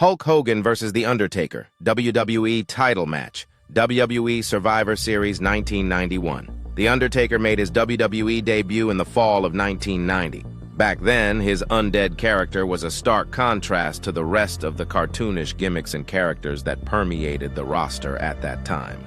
Hulk Hogan versus The Undertaker, WWE title match, WWE Survivor Series 1991. The Undertaker made his WWE debut in the fall of 1990. Back then, his undead character was a stark contrast to the rest of the cartoonish gimmicks and characters that permeated the roster at that time.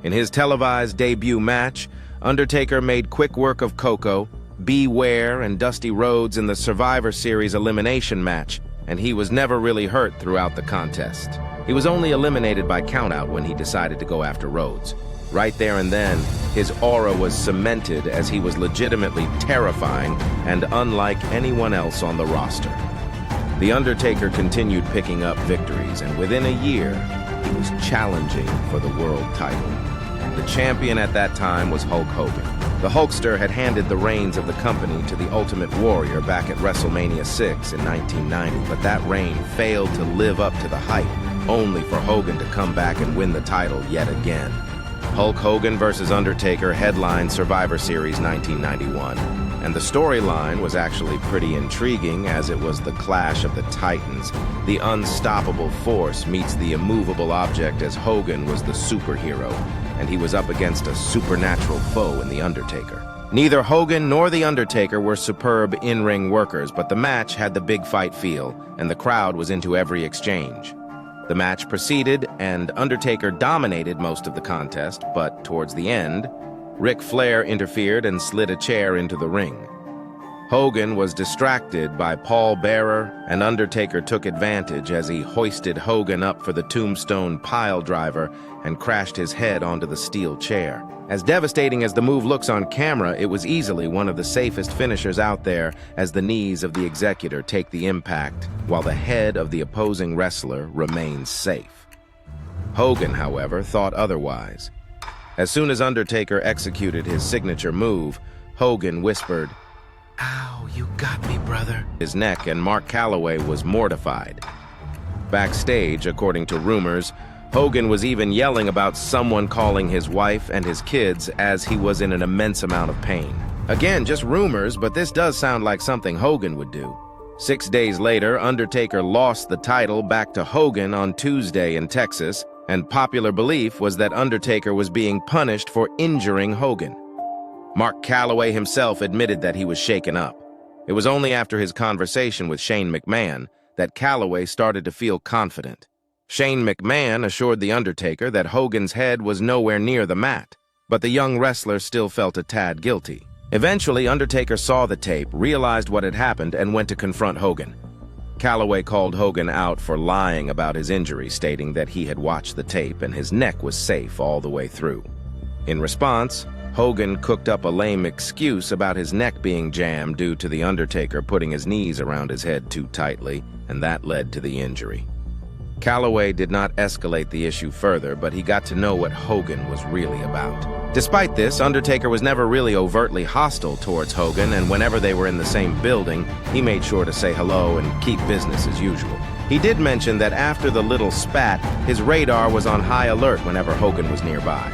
In his televised debut match, Undertaker made quick work of Coco, Beware, and Dusty Rhodes in the Survivor Series elimination match, and he was never really hurt throughout the contest. He was only eliminated by countout when he decided to go after Rhodes. Right there and then, his aura was cemented as he was legitimately terrifying and unlike anyone else on the roster. The Undertaker continued picking up victories, and within a year, he was challenging for the world title. The champion at that time was Hulk Hogan. The Hulkster had handed the reins of the company to the Ultimate Warrior back at WrestleMania 6 in 1990, but that reign failed to live up to the hype, only for Hogan to come back and win the title yet again. Hulk Hogan vs. Undertaker headlined Survivor Series 1991, and the storyline was actually pretty intriguing as it was the clash of the Titans. The unstoppable force meets the immovable object as Hogan was the superhero, and he was up against a supernatural foe in The Undertaker. Neither Hogan nor The Undertaker were superb in-ring workers, but the match had the big fight feel, and the crowd was into every exchange. The match proceeded, and Undertaker dominated most of the contest, but towards the end, Ric Flair interfered and slid a chair into the ring. Hogan was distracted by Paul Bearer, and Undertaker took advantage as he hoisted Hogan up for the tombstone pile driver and crashed his head onto the steel chair. As devastating as the move looks on camera, it was easily one of the safest finishers out there, as the knees of the executor take the impact, while the head of the opposing wrestler remains safe. Hogan, however, thought otherwise. As soon as Undertaker executed his signature move, Hogan whispered, "Ow, you got me, brother," his neck, and Mark Calloway was mortified. Backstage, according to rumors, Hogan was even yelling about someone calling his wife and his kids as he was in an immense amount of pain. Again, just rumors, but this does sound like something Hogan would do. 6 days later, Undertaker lost the title back to Hogan on Tuesday in Texas, and popular belief was that Undertaker was being punished for injuring Hogan. Mark Calloway himself admitted that he was shaken up. It was only after his conversation with Shane McMahon that Calloway started to feel confident. Shane McMahon assured The Undertaker that Hogan's head was nowhere near the mat, but the young wrestler still felt a tad guilty. Eventually, Undertaker saw the tape, realized what had happened, and went to confront Hogan. Calloway called Hogan out for lying about his injury, stating that he had watched the tape and his neck was safe all the way through. In response, Hogan cooked up a lame excuse about his neck being jammed due to The Undertaker putting his knees around his head too tightly, and that led to the injury. Calloway did not escalate the issue further, but he got to know what Hogan was really about. Despite this, Undertaker was never really overtly hostile towards Hogan, and whenever they were in the same building, he made sure to say hello and keep business as usual. He did mention that after the little spat, his radar was on high alert whenever Hogan was nearby.